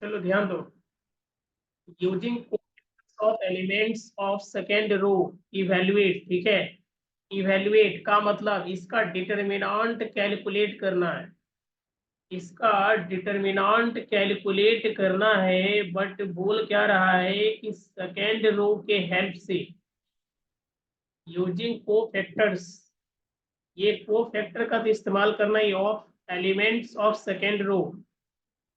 चलो ध्यान दो। Using of elements of second row evaluate, ठीक है। इवेल्युएट का मतलब इसका डिटरमिनेंट कैलकुलेट करना है। इसका डिटरमिनेंट कैलकुलेट करना है, बट बोल क्या रहा है कि सेकेंड रो के हेल्प से यूजिंग को फैक्टर्स, ये को फैक्टर का तो इस्तेमाल करना ही of elements of second row,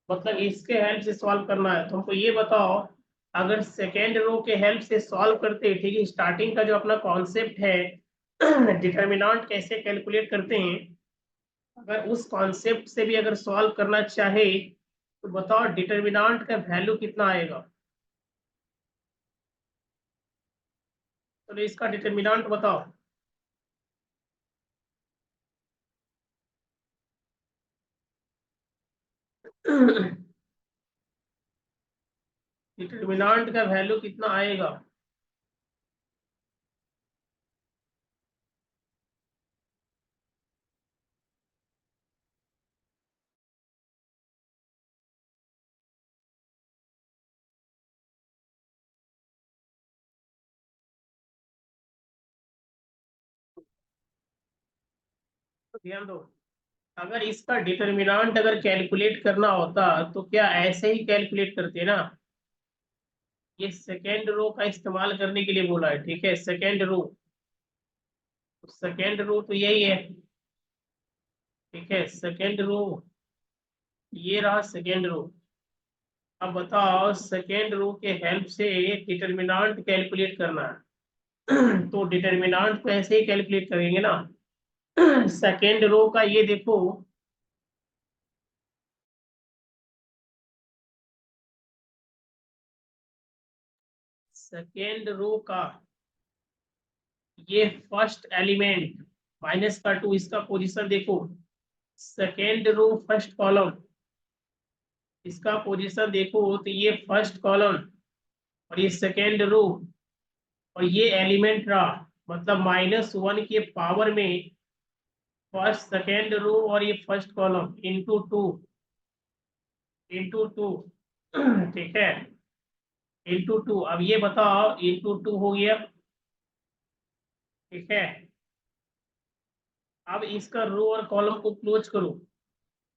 मतलब इसके हेल्प से सॉल्व करना है। तो हमको ये बताओ, अगर सेकेंड रो के हेल्प से सॉल्व करते, ठीक है, स्टार्टिंग का जो अपना कॉन्सेप्ट है डिटरमिनेंट कैसे कैलकुलेट करते हैं, अगर उस कॉन्सेप्ट से भी अगर सॉल्व करना चाहे तो बताओ डिटरमिनेंट का वैल्यू कितना आएगा। तो इसका डिटरमिनेंट बताओ। डिटरमिनेंट का वैल्यू कितना आएगा। तो ध्यान दो, अगर इसका डिटरमिनेंट अगर कैलकुलेट करना होता तो क्या ऐसे ही कैलकुलेट करते ना। ये सेकेंड रो का इस्तेमाल करने के लिए बोला है, ठीक है, सेकेंड रो। सेकेंड रो तो यही है, ठीक है, सेकेंड रो, ये रहा सेकेंड रो। अब बताओ सेकेंड रो के हेल्प से डिटरमिनेंट कैलकुलेट करना है तो डिटरमिनेंट तो ऐसे ही कैलकुलेट करेंगे ना। सेकेंड रो का ये देखो, सेकेंड रो का ये फर्स्ट एलिमेंट माइनस का टू, इसका पोजीशन देखो। सेकेंड रो फर्स्ट कॉलम, इसका पोजीशन देखो तो ये फर्स्ट कॉलम और ये सेकेंड रो, और ये एलिमेंट रहा, मतलब -1 के पावर में फर्स्ट सेकेंड रो और ये first column into two, into two ठीक है, इंटू टू। अब ये बताओ इंटू टू हो गया, ठीक है। अब इसका रो और कॉलम को क्लोज करो।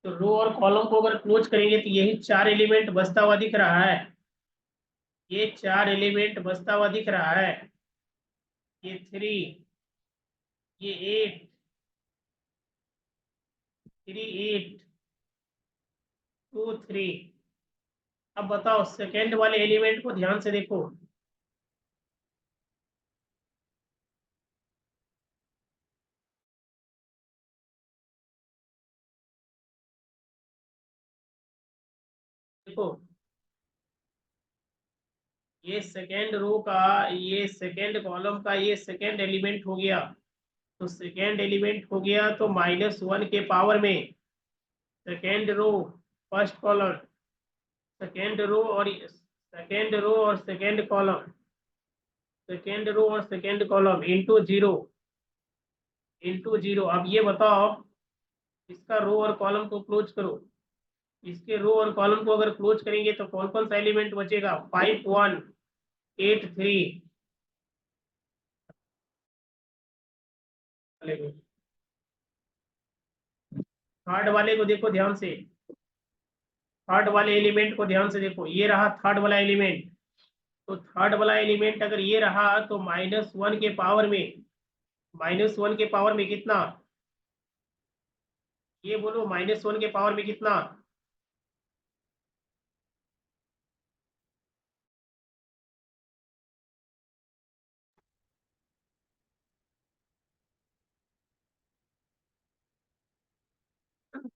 तो रो और कॉलम को अगर क्लोज करेंगे तो यही चार एलिमेंट बचता हुआ दिख रहा है, ये चार एलिमेंट बचता हुआ दिख रहा है, ये 3, ये 8, 3 8 2 3। अब बताओ सेकेंड वाले एलिमेंट को ध्यान से देखो। देखो ये सेकेंड रो का, ये सेकेंड कॉलम का ये सेकेंड एलिमेंट हो गया। तो सेकेंड एलिमेंट हो गया तो -1 के पावर में second row first column, second row और सेकेंड रो और सेकेंड कॉलम, सेकेंड रो और second column into zero, into zero. अब ये बताओ इसका रो और कॉलम को क्लोज करो। इसके रो और कॉलम को अगर क्लोज करेंगे तो कौन कौन सा एलिमेंट बचेगा, 5 1 8 3। थर्ड वाले को देखो ध्यान से, थर्ड वाले एलिमेंट को ध्यान से देखो, ये रहा थर्ड वाला एलिमेंट। तो थर्ड वाला एलिमेंट अगर ये रहा तो -1 के पावर में, -1 के पावर में कितना, ये बोलो -1 के पावर में कितना।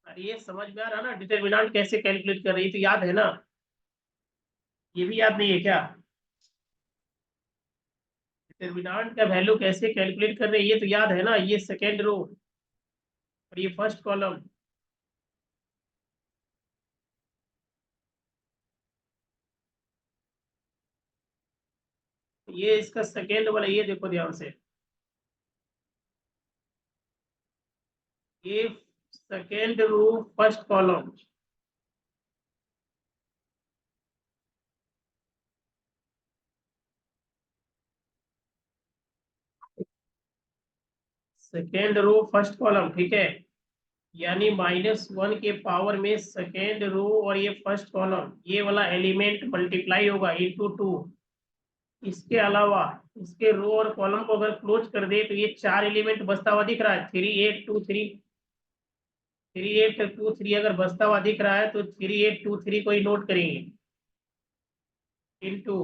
अरे ये समझ में आ रहा ना डिटरमिनेंट कैसे कैलकुलेट कर रही, तो याद है ना। ये भी याद नहीं है क्या, डिटरमिनेंट का वैल्यू कैसे कैलकुलेट कर रहे हैं, ये तो याद है ना। ये सेकेंड रो और ये फर्स्ट कॉलम, ये इसका सेकेंड वाला, ये देखो ध्यान से, ये second row first column, second row first column, ठीक है, यानी -1 के पावर में सेकेंड रो और ये फर्स्ट कॉलम, ये वाला एलिमेंट मल्टीप्लाई होगा इंटू 2। इसके अलावा इसके रो और कॉलम को अगर क्लोज कर दे तो ये 4 एलिमेंट बचता हुआ दिख रहा है, 3823, 3823 अगर बचता हुआ दिख रहा है तो 3823 को ही नोट करेंगे, इंटू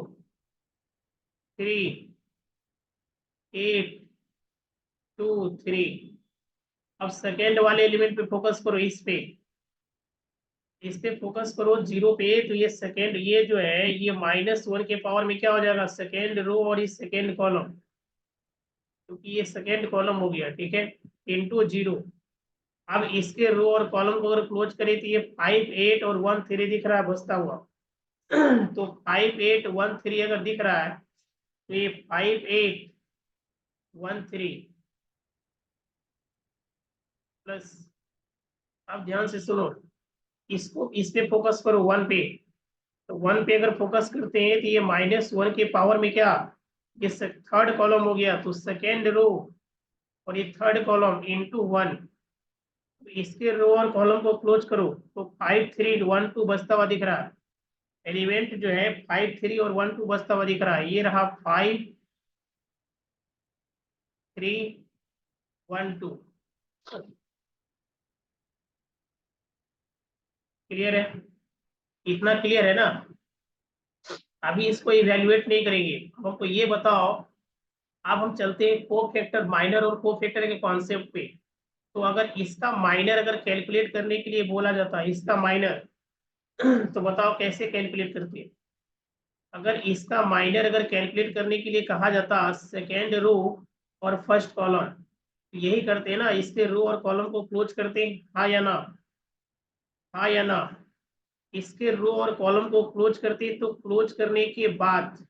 3823। अब सेकेंड वाले एलिमेंट पे फोकस करो, इस पे फोकस करो, 0 पे। तो ये सेकेंड, ये जो है ये -1 के पावर में क्या हो जाएगा, सेकेंड रो और इस सेकेंड कॉलम, क्योंकि ये सेकेंड कॉलम हो गया, ठीक है, इंटू 0। अब इसके रो और कॉलम को अगर क्लोज करें तो ये 58 और 13 दिख रहा है बचता हुआ। तो 5813 अगर दिख रहा है तो ये 5813 प्लस, अब ध्यान से सुनो, इसको इस पे फोकस करो 1 पे। तो 1 पे अगर फोकस करते हैं तो ये -1 के पावर में क्या, ये थर्ड कॉलम हो गया, तो सेकेंड रो और ये थर्ड कॉलम इंटू 1। इसके रो और कॉलम को क्लोज करो तो 5312 बचता हुआ दिख रहा है, एलिमेंट जो है 53 और 12 बचता हुआ दिख रहा है, ये रहा 5312। क्लियर है, इतना क्लियर है ना। अभी इसको इवेल्युएट नहीं करेंगे, अब हमको ये बताओ, अब हम चलते हैं को फैक्टर माइनर और को फैक्टर के कॉन्सेप्ट पे। तो अगर इसका माइनर अगर कैलकुलेट करने के लिए बोला जाता है, इसका माइनर, तो बताओ कैसे कैलकुलेट करते हैं। अगर इसका माइनर अगर कैलकुलेट करने के लिए कहा जाता सेकेंड रो और फर्स्ट कॉलम, यही करते हैं ना, इसके रो और कॉलम को क्लोज करते हैं, हाँ या ना, हाँ या ना। इसके रो और कॉलम को क्लोज करते हैं, तो क्लोज करने के बाद,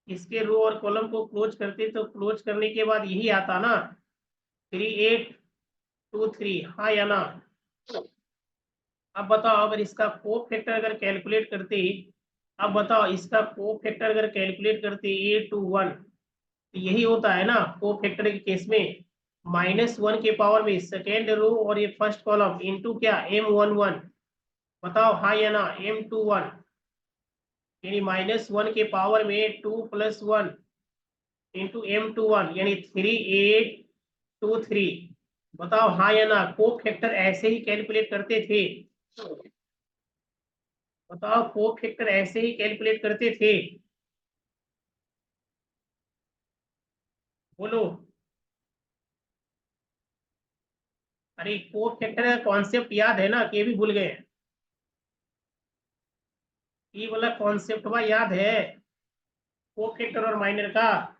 इसके रो और कॉलम को क्लोज करते हैं, तो क्लोज करने के बाद यही आता ना, 3823, हाँ या ना। अब बताओ अगर इसका को फैक्टर अगर कैलकुलेट करते, अब बताओ इसका को फैक्टर अगर कैलकुलेट करते 821, तो यही होता है ना को फैक्टर के केस में, -1 के पावर में सेकेंड रो और ये फर्स्ट कॉलम इंटू क्या M11, बताओ हाँ या ना, M21, यानी -1 के पावर में 2 + 1 इंटू M21 यानी 3823। बताओ हाँ या ना, को फैक्टर ऐसे ही कैलकुलेट करते थे, बताओ को फैक्टर ऐसे ही कैलकुलेट करते थे, बोलो। अरे को फैक्टर का कॉन्सेप्ट याद है ना, कि ये भी भूल गए, ये वाला कॉन्सेप्ट बा याद है, को फैक्टर और माइनर का।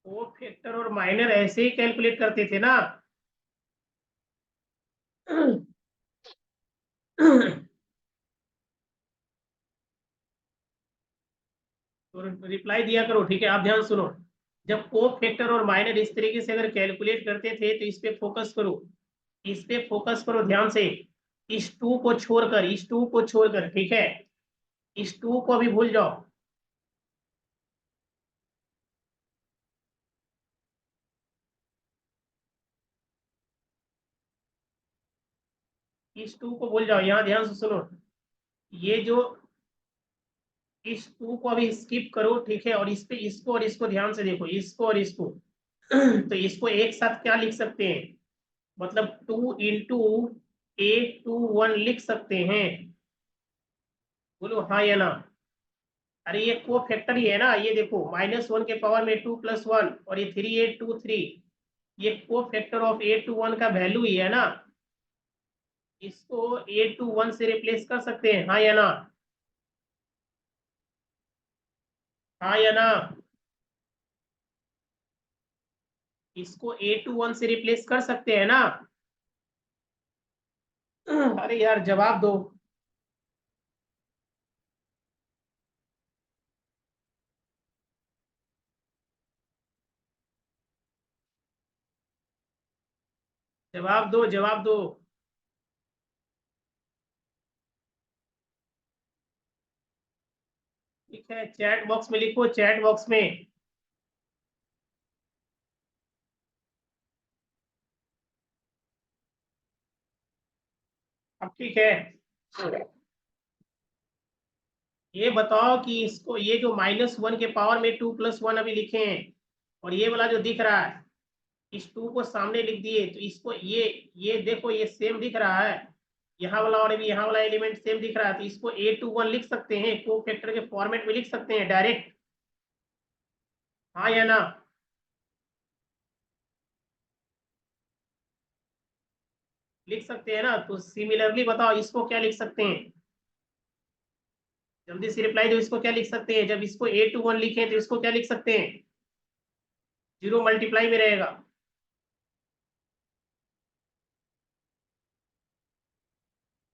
को फैक्टर और माइनर ऐसे ही कैलकुलेट करते थे ना। तो रिप्लाई दिया करो, ठीक है। आप ध्यान सुनो, जब को फैक्टर और माइनर इस तरीके से अगर कैलकुलेट करते थे तो इस पे फोकस करो, इस पे फोकस करो ध्यान से, इस टू को छोड़कर, इस टू को छोड़कर, ठीक है, इस टू को अभी भूल जाओ, इस टू को भूल जाओ, यहाँ ध्यान से सुनो, ये जो इस टू को अभी स्किप करो, ठीक है, और इस पे इसको और इसको ध्यान से देखो, इसको और इसको। तो इसको एक साथ क्या लिख सकते हैं, मतलब 2 × 821 लिख सकते हैं, बोलो हाँ या ना। अरे ये को फैक्टर ही है ना, ये देखो -1 के पावर में 2 + 1 और ये 3823, ये को फैक्टर ऑफ 821 का वैल्यू ही है ना, इसको 821 से रिप्लेस कर सकते हैं, हाँ या ना, हाँ या ना। इसको 821 से रिप्लेस कर सकते हैं ना। अरे यार जवाब दो, जवाब दो, जवाब दो। ठीक है, चैट बॉक्स में लिखो, चैट बॉक्स में। अब ठीक है, ये बताओ कि इसको, ये जो -1 के पावर में 2 + 1 अभी लिखे हैं, और ये वाला जो दिख रहा है, इस 2 को सामने लिख दिए, तो इसको ये देखो, ये सेम दिख रहा है, यहाँ वाला और अभी यहाँ वाला एलिमेंट सेम दिख रहा है, तो इसको A21 लिख सकते हैं, को फैक्टर के फॉर्मेट में लिख सकते हैं डायरेक्ट, हाँ या ना? लिख सकते हैं ना? तो सिमिलरली बताओ इसको क्या लिख सकते हैं, जल्दी से रिप्लाई दो, इसको क्या लिख सकते हैं? जब इसको A21 लिखें तो इसको क्या लिख सकते हैं? 0 मल्टीप्लाई में रहेगा।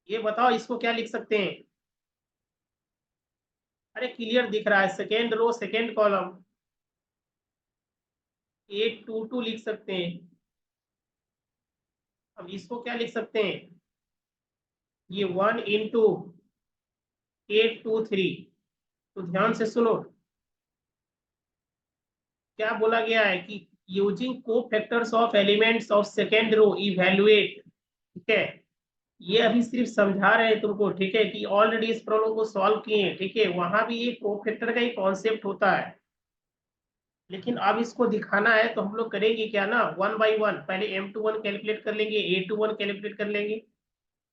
ये बताओ इसको क्या लिख सकते हैं? अरे क्लियर दिख रहा है, second row second column, A22 लिख सकते हैं। अब इसको क्या लिख सकते हैं? ये 1 × 823। तो ध्यान से सुनो, क्या बोला गया है कि यूजिंग को factors of elements of second row evaluate, ठीक है, ये अभी सिर्फ समझा रहे हैं तुमको, ठीक है, कि ऑलरेडी इस प्रॉब्लम को सॉल्व किए हैं, ठीक है, वहां भी ये को फैक्टर का ही कॉन्सेप्ट होता है, लेकिन अब इसको दिखाना है तो हम लोग करेंगे क्या ना, 1 बाई 1, पहले M21 कैलकुलेट कर लेंगे, A21 कैलकुलेट कर लेंगे,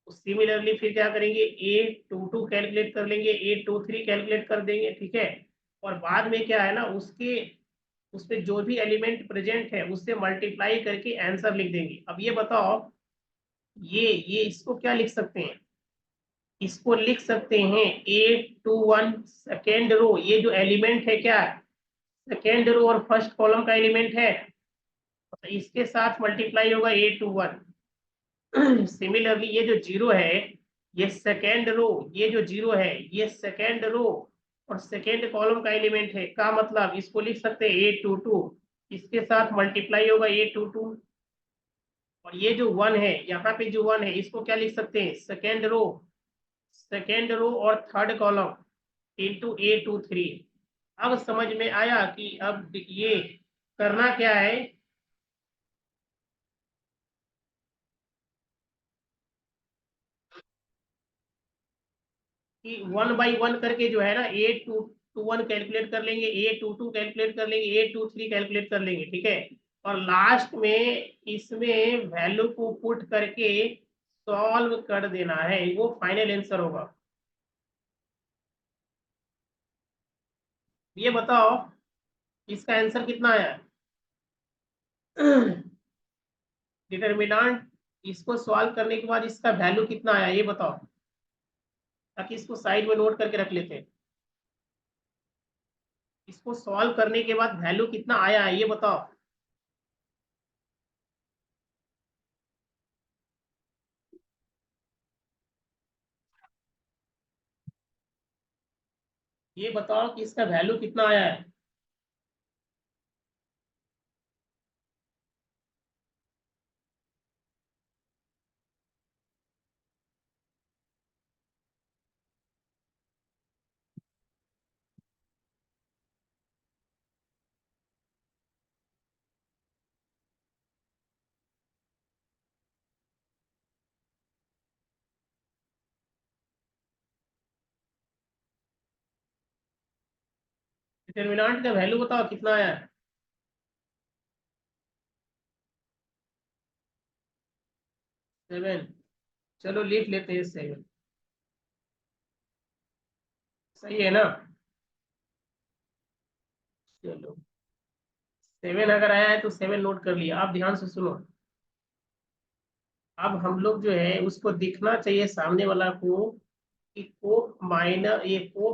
सिमिलरली फिर क्या करेंगे, A22 कैलकुलेट कर लेंगे, A23 कैलकुलेट कर देंगे, ठीक है, और बाद में क्या है ना, उसके उस पे जो भी एलिमेंट प्रेजेंट है उससे मल्टीप्लाई करके आंसर लिख देंगे। अब ये बताओ, ये इसको क्या लिख सकते हैं? इसको लिख सकते हैं A21 सेकेंड रो, ये जो एलिमेंट है क्या, सेकेंड रो और फर्स्ट कॉलम का एलिमेंट है, तो इसके साथ मल्टीप्लाई होगा A21। सिमिलरली ये जो जीरो है, ये सेकेंड रो, ये जो जीरो है ये सेकेंड रो और सेकेंड कॉलम का एलिमेंट है, का मतलब इसको लिख सकते हैं A22, इसके साथ मल्टीप्लाई होगा A22, और ये जो 1 है, यहाँ पे जो 1 है इसको क्या लिख सकते हैं, सेकेंड रो और थर्ड कॉलम इंटू A23। अब समझ में आया कि अब ये करना क्या है, कि 1 बाई 1 करके जो है ना, A21 कैलकुलेट कर लेंगे, A22 कैलकुलेट कर लेंगे, A23 कैलकुलेट कर लेंगे, ठीक है, और लास्ट में इसमें वैल्यू को पुट करके सॉल्व कर देना है, वो फाइनल आंसर होगा। ये बताओ इसका आंसर कितना आया? डिटर्मिनेंट, इसको सॉल्व करने के बाद इसका वैल्यू कितना आया ये बताओ, ताकि इसको साइड में नोट करके रख लेते हैं। इसको सॉल्व करने के बाद वैल्यू कितना आया है ये बताओ। ये बताओ कि इसका वैल्यू कितना आया है। डिटर्मिनेंट का वैल्यू बताओ कितना आया है। 7। चलो लिख लेते हैं 7, सही है ना? चलो 7 अगर आया है तो 7 नोट कर लिया। आप ध्यान से सुनो, अब हम लोग जो है उसको दिखना चाहिए सामने वाला को कि को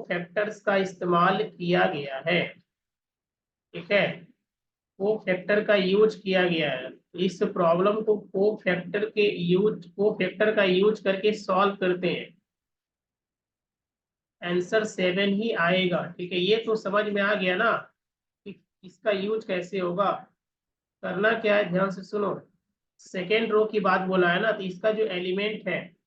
फैक्टर्स का इस्तेमाल किया गया है, ठीक है, को फैक्टर का यूज किया गया है, इस प्रॉब्लम को को फैक्टर का यूज करके सॉल्व करते हैं, आंसर 7 ही आएगा, ठीक है, ये तो समझ में आ गया ना कि इसका यूज कैसे होगा। करना क्या है, ध्यान से सुनो, सेकेंड रो की बात बोला है ना, तो इसका जो एलिमेंट है,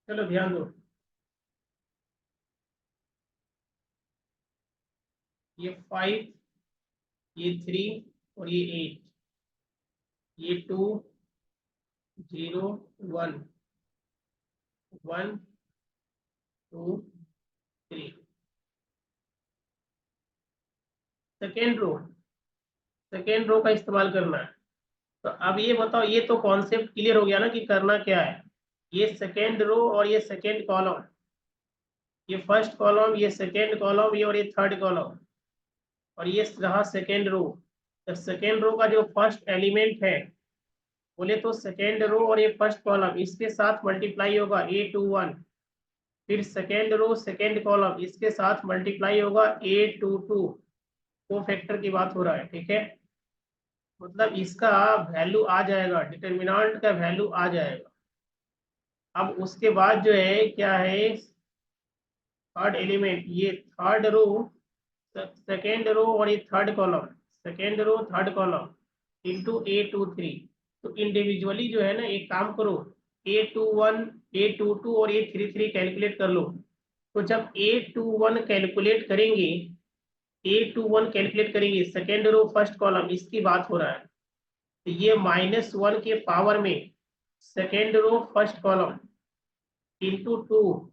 चलो ध्यान दो, ये 5, ये 3 और ये 8, ये 2, 0, 1, 1, 2, 3। सेकेंड रो, सेकेंड रो का इस्तेमाल करना है। तो अब ये बताओ, ये तो कॉन्सेप्ट क्लियर हो गया ना कि करना क्या है। ये सेकेंड रो और ये सेकेंड कॉलम, ये फर्स्ट कॉलम, ये सेकेंड कॉलम, ये और ये थर्ड कॉलम, और ये रहा सेकेंड रो। तो सेकेंड रो का जो फर्स्ट एलिमेंट है, बोले तो सेकेंड रो और ये फर्स्ट कॉलम इसके साथ मल्टीप्लाई होगा A21। फिर सेकेंड रो सेकेंड कॉलम इसके साथ मल्टीप्लाई होगा A22। को फैक्टर की बात हो रहा है, ठीक है। मतलब इसका वैल्यू आ जाएगा, डिटर्मिनेंट का वैल्यू आ जाएगा। अब उसके बाद जो है क्या है, थर्ड एलिमेंट, ये थर्ड रो, सेकेंड रो और ये third column, second row third column into A23। तो इंडिविजुअली जो है ना, एक काम करो, A21, A22 और A33 कैलकुलेट कर लो। तो जब A21 कैलकुलेट करेंगे, A21 कैलकुलेट करेंगे, सेकेंड रो फर्स्ट कॉलम इसकी बात हो रहा है, तो ये -1 के पावर में second row first column into 2।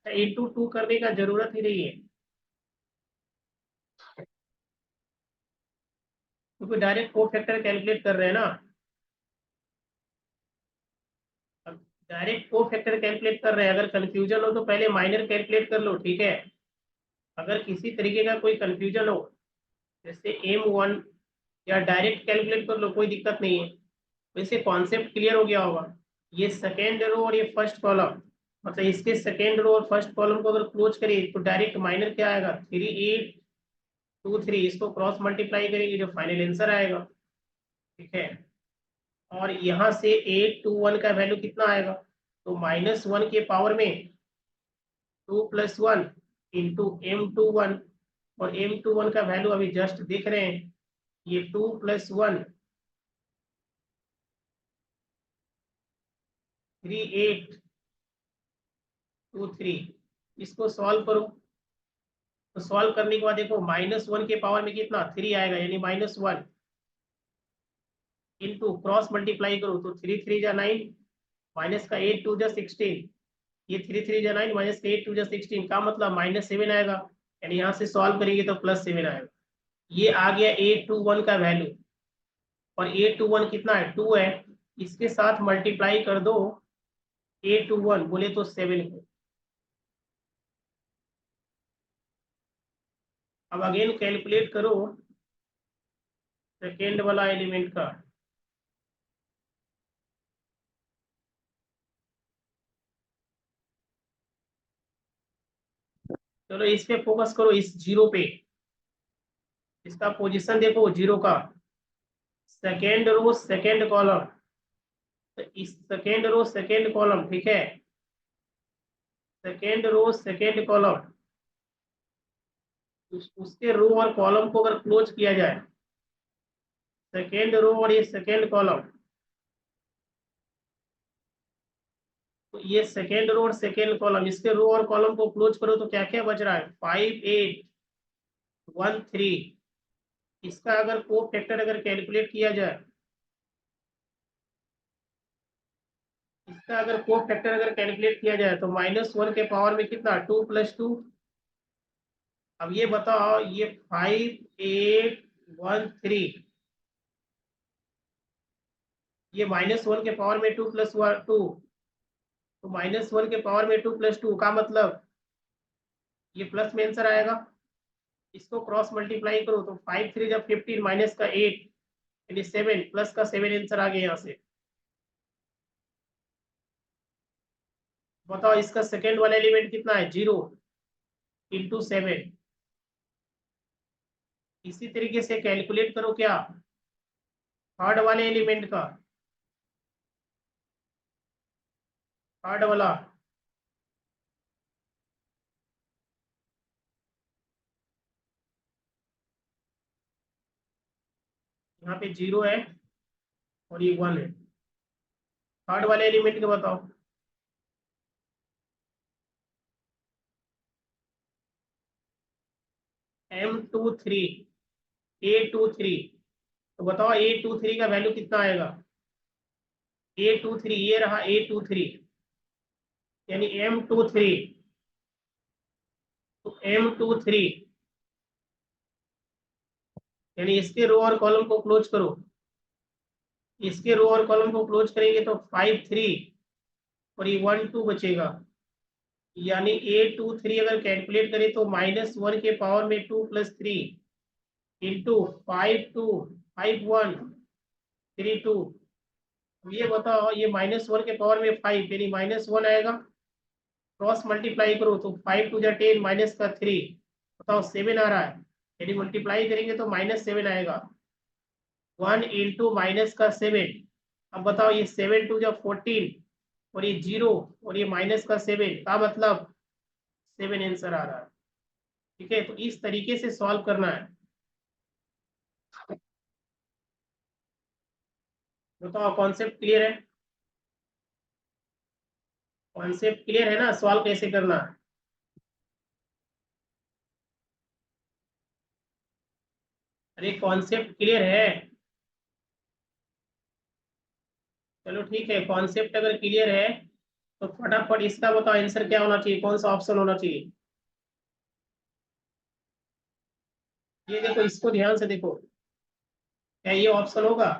Into 2 करने का जरूरत ही नहीं है, क्योंकि डायरेक्ट को फैक्टर कैलकुलेट कर रहे हैं ना। अब डायरेक्ट को फैक्टर कैलकुलेट कर रहे हैं, अगर कंफ्यूजन हो तो पहले माइनर कैलकुलेट कर लो, ठीक है। अगर किसी तरीके का कोई कंफ्यूजन हो, जैसे M1, या डायरेक्ट कैलकुलेट कर लो, कोई दिक्कत नहीं है। वैसे कॉन्सेप्ट क्लियर हो गया होगा। ये सेकेंड रो और ये फर्स्ट कॉलम, मतलब इसके सेकेंड रो और फर्स्ट कॉलम को अगर क्लोज करिए तो डायरेक्ट माइनर क्या आएगा, 3823। इसको क्रॉस मल्टीप्लाई करेंगे, जो फाइनल आंसर आएगा, ठीक है। और यहाँ से 821 का वैल्यू कितना आएगा, तो -1 के पावर में 2 + 1 इंटू M21। और M21 का वैल्यू अभी जस्ट देख रहे हैं, ये 2 + 1 3823। इसको सॉल्व करो, तो सॉल्व करने के बाद देखो -1 के पावर में कितना 3 आएगा, यानी -1 इंटू क्रॉस मल्टीप्लाई करो तो 3 3 जा 9, माइनस का 8 2 जा 16। ये 3 3 जा 9 माइनस का 8 2 जा 16 का मतलब -7 आएगा, यानी यहाँ से सॉल्व करेंगे तो +7 आएगा। ये आ गया 821 का वैल्यू। और 821 कितना है, 2 है, इसके साथ मल्टीप्लाई कर दो 821 बोले तो 7 को। अब अगेन कैलकुलेट करो सेकेंड वाला एलिमेंट का। चलो इस पे फोकस करो, इस जीरो पे, इसका पोजीशन देखो जीरो का, सेकेंड रो सेकेंड कॉलम। तो इस सेकेंड रो सेकेंड कॉलम, ठीक है, सेकेंड रो सेकेंड कॉलम, उसके रो और कॉलम को अगर क्लोज किया जाए, सेकेंड रो और ये सेकेंड कॉलम, तो ये सेकेंड रो और सेकेंड कॉलम इसके रो और कॉलम को क्लोज करो तो क्या क्या बच रहा है, 5813। इसका अगर को फैक्टर अगर कैलकुलेट किया जाए, इसका अगर को फैक्टर अगर कैलकुलेट किया जाए तो -1 के पावर में कितना, 2 + 2। अब ये बताओ, ये 5813, ये -1 के पावर में 2 + 2, तो -1 के पावर में 2 + 2 का मतलब ये प्लस में आंसर आएगा। इसको क्रॉस मल्टीप्लाई करो तो 5 3 जा 15 माइनस का 8 यानी 7 प्लस का 7 आंसर आ गया यहाँ से। बताओ इसका सेकेंड वाला एलिमेंट कितना है, 0 इंटू 7। इसी तरीके से कैलकुलेट करो क्या, थर्ड वाले एलिमेंट का, थर्ड वाला, यहाँ पे 0 है और ये 1 है। थर्ड वाले एलिमेंट का बताओ, M23 A23, तो बताओ A23 का वैल्यू कितना आएगा? A23 ये रहा A23, यानी M23, तो M23 यानी इसके रो और कॉलम को क्लोज करो, इसके रो और कॉलम को क्लोज करेंगे तो 5 3 और ये 1 2 बचेगा, यानी A23 अगर कैलकुलेट करें तो -1 के पावर में 2 + 3 इंटू 5 2 5 1 3 2। ये बताओ, ये -1 के पावर में 5 यानी -1 आएगा, क्रॉस मल्टीप्लाई करो तो 5 2 10 माइनस का 3, बताओ 7 आ रहा है, यदि मल्टीप्लाई करेंगे तो -7 आएगा, 1 इंटू माइनस का 7। अब बताओ ये 7 2 14 और ये 0 और ये माइनस का 7 का मतलब 7 आंसर आ रहा है। ठीक है, तो इस तरीके से सॉल्व करना है। बताओ कॉन्सेप्ट क्लियर है? कॉन्सेप्ट क्लियर है ना, सॉल्व कैसे करना है? अरे कॉन्सेप्ट क्लियर है? चलो ठीक है, कॉन्सेप्ट अगर क्लियर है तो फटाफट इसका बताओ आंसर क्या होना चाहिए, कौन सा ऑप्शन होना चाहिए? ये देखो, इसको ध्यान से देखो, क्या ये ऑप्शन होगा?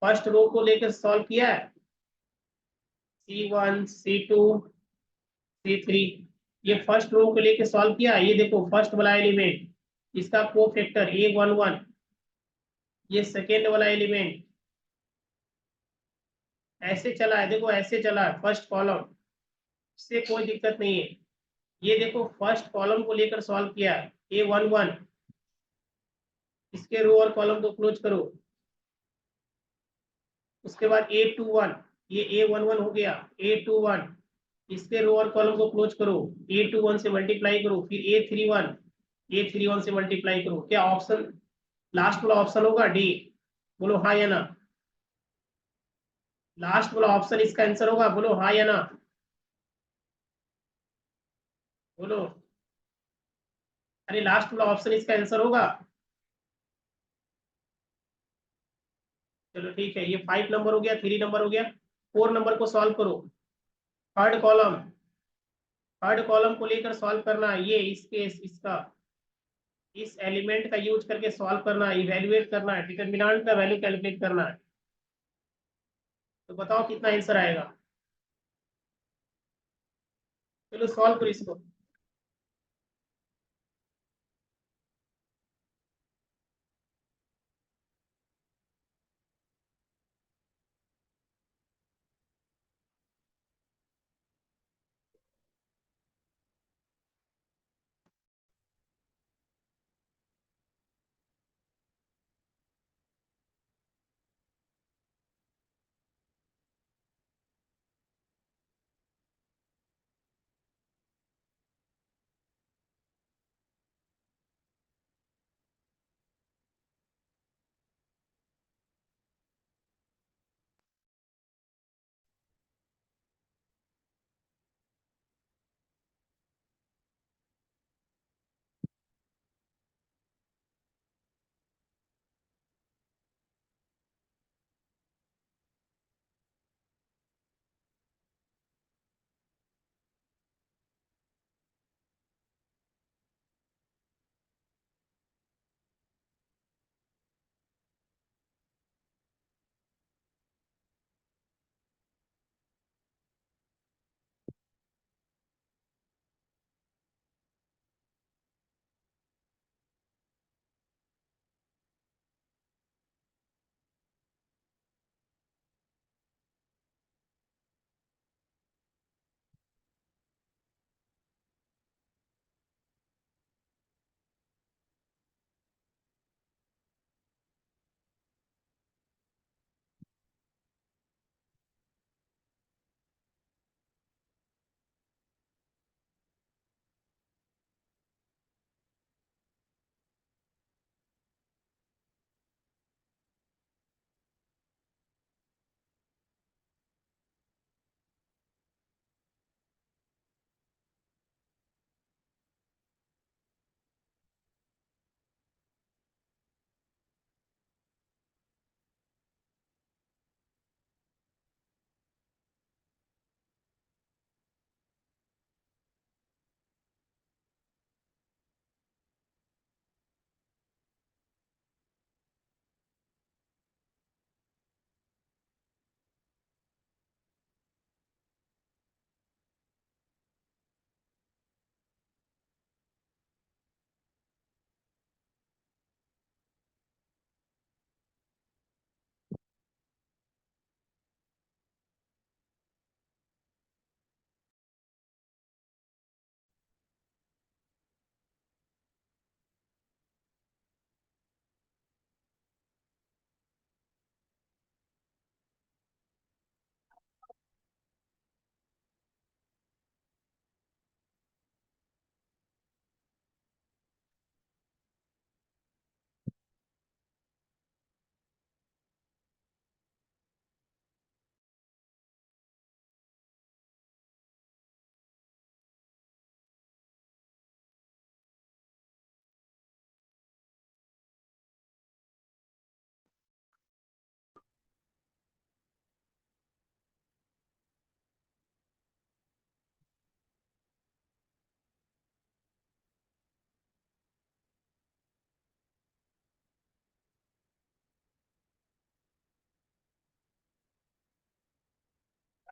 फर्स्ट रो को लेकर सॉल्व किया है, C1 C2 C3, ये फर्स्ट रो को लेकर सॉल्व किया। ये देखो फर्स्ट वाला एलिमेंट, इसका कोफैक्टर A11, ये सेकेंड वाला एलिमेंट ऐसे चला है, देखो ऐसे चला है फर्स्ट कॉलम, इससे कोई दिक्कत नहीं है। ये देखो फर्स्ट कॉलम को लेकर सॉल्व किया है, A11, इसके रो और कॉलम को क्लोज करो। उसके बाद A21, ये A11 हो गया, A21 इसके रो और कॉलम को क्लोज करो, A21 से मल्टीप्लाई करो, फिर A31 से मल्टीप्लाई करो। क्या ऑप्शन लास्ट वाला ऑप्शन होगा डी? बोलो हाँ या ना। लास्ट वाला ऑप्शन इसका आंसर होगा, बोलो हाँ या ना, बोलो। अरे लास्ट वाला ऑप्शन इसका आंसर होगा। चलो ठीक है, ये 5 नंबर हो गया, 3 नंबर हो गया, 4 नंबर को सॉल्व करो। थर्ड कॉलम, थर्ड कॉलम को लेकर सॉल्व करना है, ये इसके इसका इस एलिमेंट का यूज करके सॉल्व करना है, इवेल्युएट करना है, डिटरमिनेंट का वैल्यू कैलकुलेट करना है। तो बताओ कितना आंसर आएगा? चलो सॉल्व करो इसको।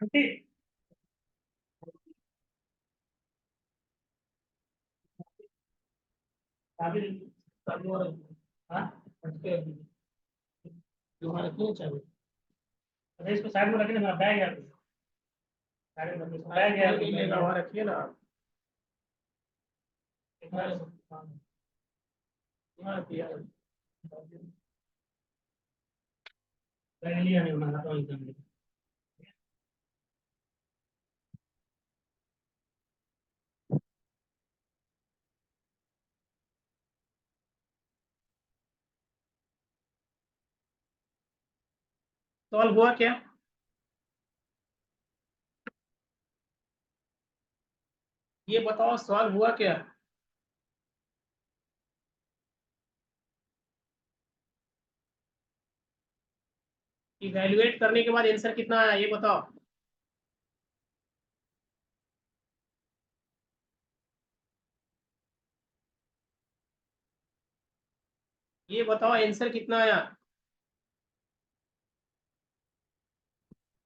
ठीक। हाँ, तुम्हारा क्यों चाहिए? अरे इसको साइड में रखने मेरा बैग है, साइड में बैग है, लेगा वहाँ रखिए ना। बैग लिया नहीं हमारा तो एकदम। सॉल्व हुआ क्या? ये बताओ सॉल्व हुआ क्या? इवैल्यूएट करने के बाद आंसर कितना आया ये बताओ। ये बताओ आंसर कितना आया।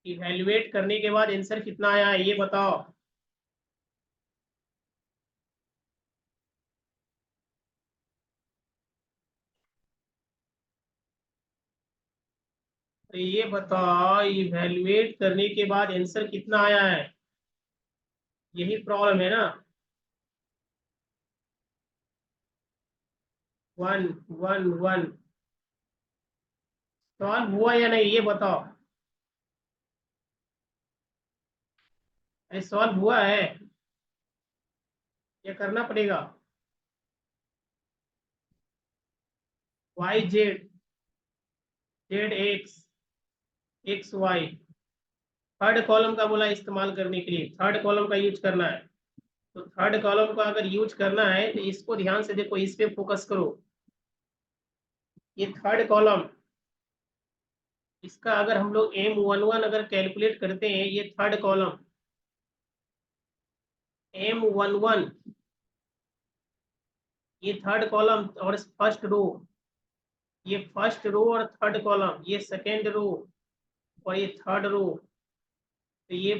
इवैल्यूएट करने के बाद आंसर कितना आया ये बताओ। तो ये बताओ इवैल्यूएट करने के बाद आंसर कितना आया है, यही प्रॉब्लम है ना। 1 1 1 सॉल्व हुआ या नहीं ये बताओ। अरे सॉल्व हुआ है, ये करना पड़ेगा। Y Z, Z X, X Y, third column का बोला इस्तेमाल करने के लिए, थर्ड कॉलम का यूज करना है। तो थर्ड कॉलम का अगर यूज करना है तो इसको ध्यान से देखो, इस पे फोकस करो। ये थर्ड कॉलम, इसका अगर हम लोग M11 अगर कैलकुलेट करते हैं, ये थर्ड कॉलम M11, ये थर्ड कॉलम और फर्स्ट रो, ये फर्स्ट रो और थर्ड कॉलम, ये सेकेंड रो और ये थर्ड रो। तो ये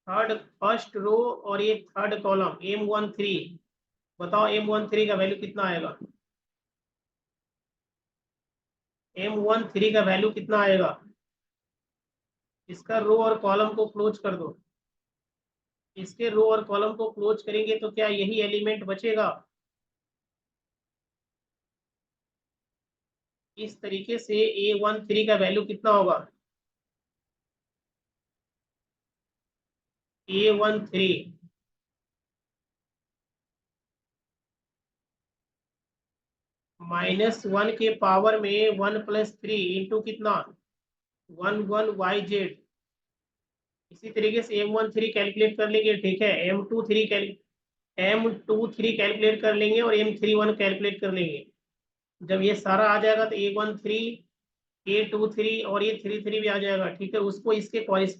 थर्ड, फर्स्ट रो और ये थर्ड कॉलम M13। बताओ M13 का वैल्यू कितना आएगा। M13 का वैल्यू कितना आएगा। इसका रो और कॉलम को क्लोज कर दो। इसके रो और कॉलम को क्लोज करेंगे तो क्या यही एलिमेंट बचेगा। इस तरीके से A13 का वैल्यू कितना होगा। A13 -1 के पावर में 1+3 इंटू कितना 11 YZ। इसी तरीके से M13 कैलकुलेट कर लेंगे, ठीक है। M23 कैलकुलेट कर लेंगे और M31 कैलकुलेट कर लेंगे। जब ये सारा आ जाएगा तो A13, A23 और ये 33 भी आ जाएगा, ठीक है। उसको इसके कॉरिस्पॉन्डिंग